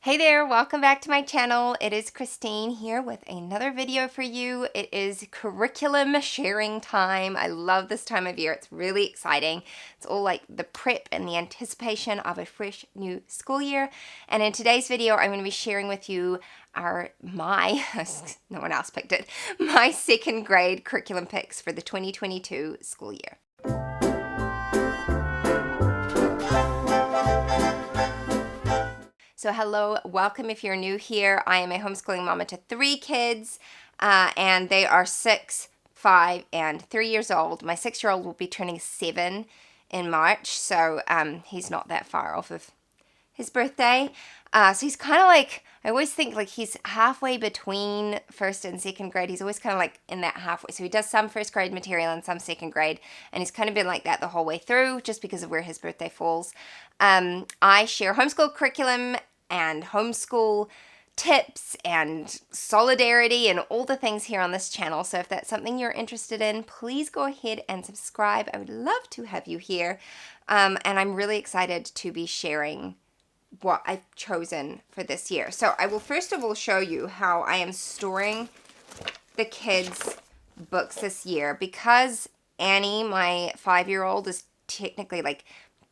Hey there, welcome back to my channel. It is Christine here with another video for you. It is curriculum sharing time. I love this time of year. It's really exciting. It's all like the prep and the anticipation of a fresh new school year. And in today's video, I'm going to be sharing with you my no one else picked it, my second grade curriculum picks for the 2022 school year. So hello, welcome if you're new here. I am a homeschooling mama to 3 kids, and they are 6, 5, and 3 years old. My 6-year-old will be turning 7 in March, so he's not that far off of his birthday. So he's kind of like, I always think like he's halfway between first and second grade. He's always kind of like in that halfway. So he does some first grade material and some second grade, and he's kind of been like that the whole way through just because of where his birthday falls. I share homeschool curriculum and homeschool tips and solidarity and all the things here on this channel. So if that's something you're interested in, please go ahead and subscribe. I would love to have you here. And I'm really excited to be sharing what I've chosen for this year. So I will first of all show you how I am storing the kids' books this year, because Annie, my 5-year-old, is technically like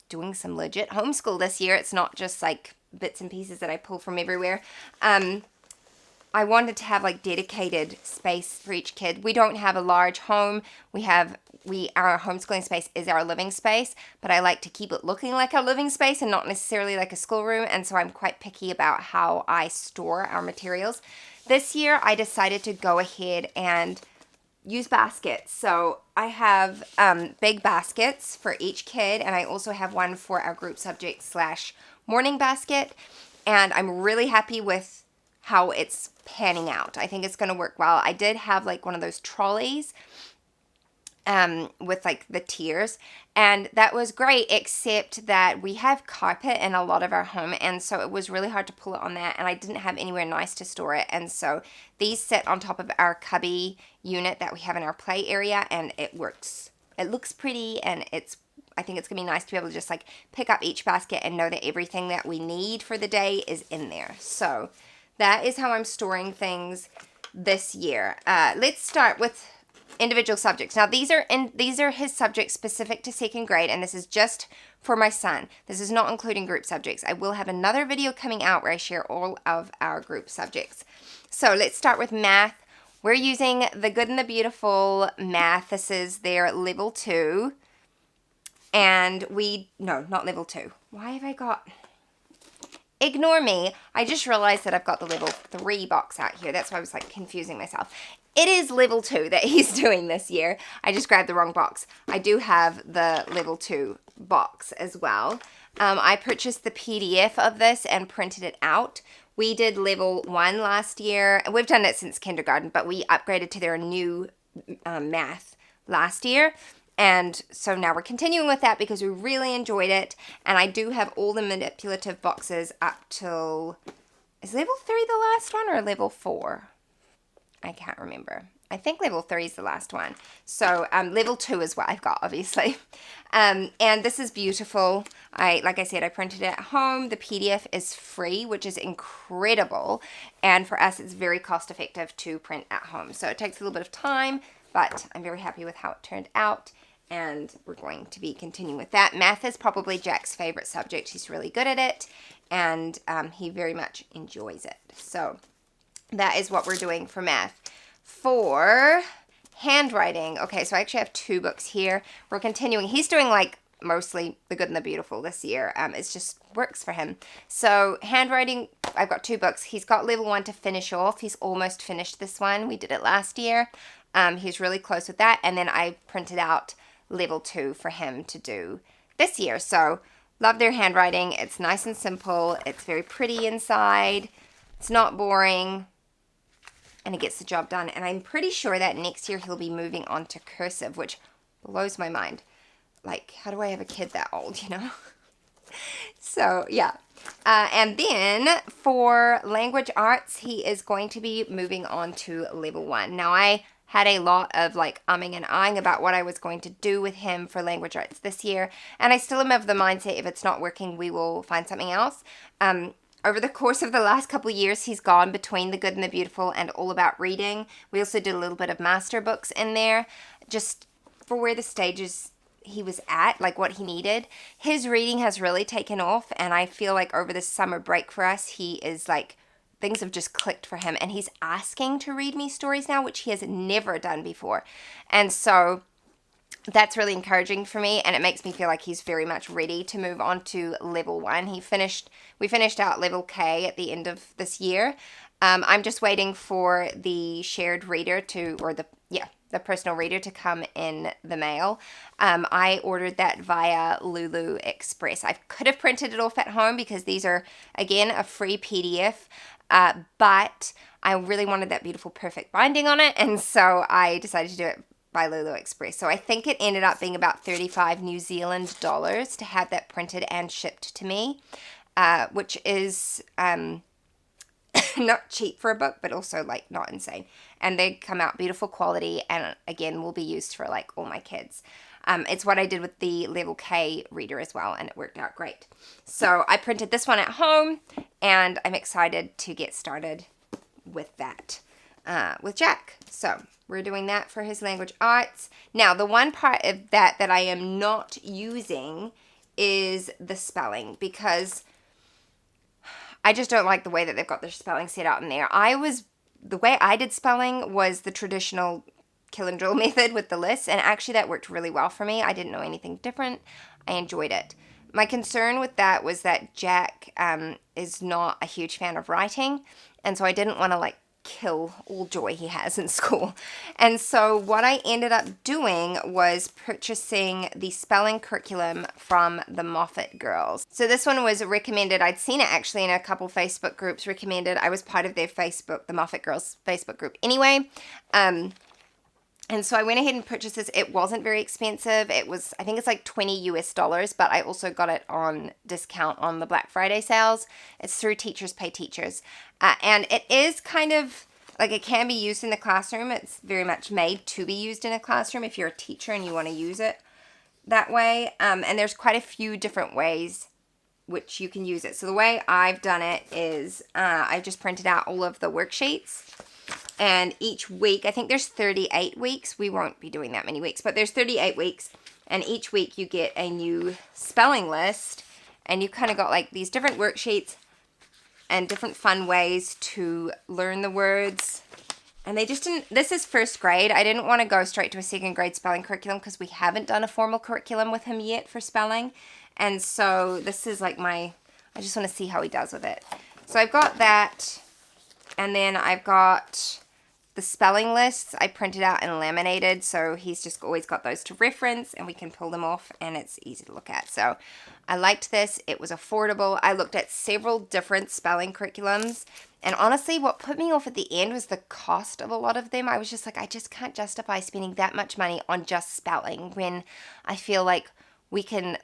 doing some legit homeschool this year. It's not just like bits and pieces that I pull from everywhere. I wanted to have like dedicated space for each kid. We don't have a large home. Our homeschooling space is our living space, but I like to keep it looking like our living space and not necessarily like a schoolroom, and so I'm quite picky about how I store our materials. This year I decided to go ahead and use baskets. So I have big baskets for each kid, and I also have one for our group subject / morning basket, and I'm really happy with how it's panning out. I think it's going to work well. I did have like one of those trolleys with like the tiers, and that was great, except that we have carpet in a lot of our home, and so it was really hard to pull it on that, and I didn't have anywhere nice to store it, and so these sit on top of our cubby unit that we have in our play area, and it works. It looks pretty, and I think it's gonna be nice to be able to just like pick up each basket and know that everything that we need for the day is in there. So that is how I'm storing things this year. Let's start with individual subjects. Now these are his subjects specific to second grade, and this is just for my son. This is not including group subjects. I will have another video coming out where I share all of our group subjects. So let's start with math. We're using the Good and the Beautiful math. This is their level 2. And no, not level 2. Why have I got... Ignore me. I just realized that I've got the level 3 box out here. That's why I was like confusing myself. It is level 2 that he's doing this year. I just grabbed the wrong box. I do have the level 2 box as well. I purchased the PDF of this and printed it out. We did level 1 last year. We've done it since kindergarten, but we upgraded to their new math last year. And so now we're continuing with that because we really enjoyed it. And I do have all the manipulative boxes up till... Is level 3 the last one or level 4? I can't remember. I think level 3 is the last one. So level 2 is what I've got, obviously. And this is beautiful. Like I said, I printed it at home. The PDF is free, which is incredible. And for us, it's very cost effective to print at home. So it takes a little bit of time, but I'm very happy with how it turned out, and we're going to be continuing with that. Math is probably Jack's favorite subject. He's really good at it, and he very much enjoys it. So that is what we're doing for math. For handwriting, okay, so I actually have 2 books here. We're continuing. He's doing like mostly the Good and the Beautiful this year. It just works for him. So handwriting, I've got 2 books. He's got level 1 to finish off. He's almost finished this one. We did it last year. He's really close with that. And then I printed out level 2 for him to do this year. So love their handwriting. It's nice and simple. It's very pretty inside. It's not boring. And it gets the job done. And I'm pretty sure that next year he'll be moving on to cursive, which blows my mind. Like, how do I have a kid that old, you know? So, yeah. And then for language arts, he is going to be moving on to level 1. Now, I had a lot of like umming and ahhing about what I was going to do with him for language arts this year. And I still am of the mindset if it's not working, we will find something else. over the course of the last couple of years, he's gone between The Good and the Beautiful and All About Reading. We also did a little bit of master books in there, just for where the stages he was at, like what he needed. His reading has really taken off, and I feel like over this summer break for us, he is like, things have just clicked for him, and he's asking to read me stories now, which he has never done before. And so that's really encouraging for me, and it makes me feel like he's very much ready to move on to level 1. We finished out level K at the end of this year. I'm just waiting for the shared reader the personal reader to come in the mail. I ordered that via Lulu Express. I could have printed it off at home because these are, again, a free PDF, but I really wanted that beautiful perfect binding on it, and so I decided to do it by Lulu Express. So I think it ended up being about 35 New Zealand dollars to have that printed and shipped to me, which is not cheap for a book, but also like not insane. And they come out beautiful quality, and again will be used for like all my kids. It's what I did with the level K reader as well, and it worked out great. So I printed this one at home, and I'm excited to get started with that with Jack. So we're doing that for his language arts. Now, the one part of that I am not using is the spelling, because I just don't like the way that they've got their spelling set out in there. The way I did spelling was the traditional kill and drill method with the lists, and actually that worked really well for me. I didn't know anything different. I enjoyed it. My concern with that was that Jack is not a huge fan of writing, and so I didn't want to like kill all joy he has in school. And so what I ended up doing was purchasing the spelling curriculum from the Moffat girls. So this one was recommended. I'd seen it actually in a couple Facebook groups recommended. I was part of their the Moffat girls Facebook group anyway. And so I went ahead and purchased this. It wasn't very expensive. It was, I think it's like $20 US, but I also got it on discount on the Black Friday sales. It's through Teachers Pay Teachers. And it is kind of, like, it can be used in the classroom. It's very much made to be used in a classroom if you're a teacher and you want to use it that way. And there's quite a few different ways which you can use it. So the way I've done it is I've just printed out all of the worksheets. And each week, I think there's 38 weeks. We won't be doing that many weeks, but there's 38 weeks. And each week you get a new spelling list. And you kind of got like these different worksheets and different fun ways to learn the words. And they just didn't, this is first grade. I didn't want to go straight to a second grade spelling curriculum because we haven't done a formal curriculum with him yet for spelling. And so this is like I just want to see how he does with it. So I've got that. And then I've got the spelling lists I printed out and laminated, so he's just always got those to reference, and we can pull them off, and it's easy to look at. So I liked this. It was affordable. I looked at several different spelling curriculums, and honestly, what put me off at the end was the cost of a lot of them. I was just like, I just can't justify spending that much money on just spelling when I feel like he can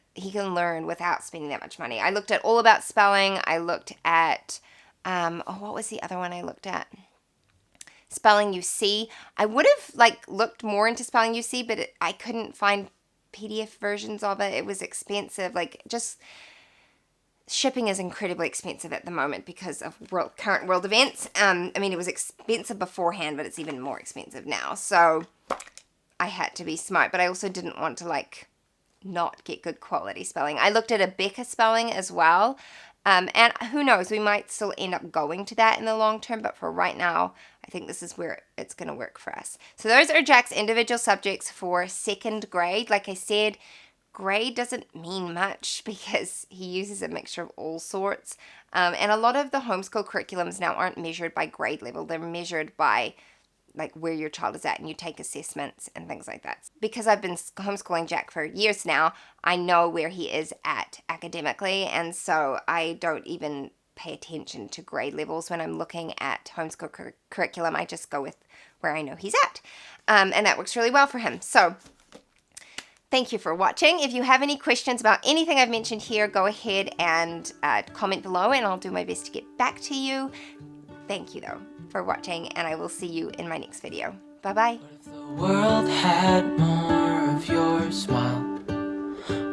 learn without spending that much money. I looked at All About Spelling. I looked at what was the other one I looked at? Spelling UC. I would have looked more into Spelling UC, but I couldn't find PDF versions of it. It was expensive. Just shipping is incredibly expensive at the moment because of current world events. I mean, it was expensive beforehand, but it's even more expensive now. So I had to be smart, but I also didn't want to not get good quality spelling. I looked at Abeka spelling as well. And who knows, we might still end up going to that in the long term, but for right now, I think this is where it's going to work for us. So those are Jack's individual subjects for second grade. Like I said, grade doesn't mean much because he uses a mixture of all sorts. And a lot of the homeschool curriculums now aren't measured by grade level. They're measured by where your child is at, and you take assessments and things like that. Because I've been homeschooling Jack for years now, I know where he is at academically, and so I don't even pay attention to grade levels when I'm looking at homeschool curriculum. I just go with where I know he's at, and that works really well for him. So thank you for watching. If you have any questions about anything I've mentioned here, go ahead and comment below, and I'll do my best to get back to you. Thank you, though, for watching, and I will see you in my next video. Bye-bye. What if the world had more of your smile?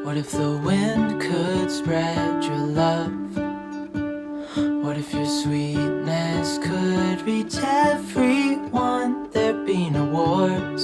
What if the wind could spread your love? What if your sweetness could reach everyone? There'd be no war.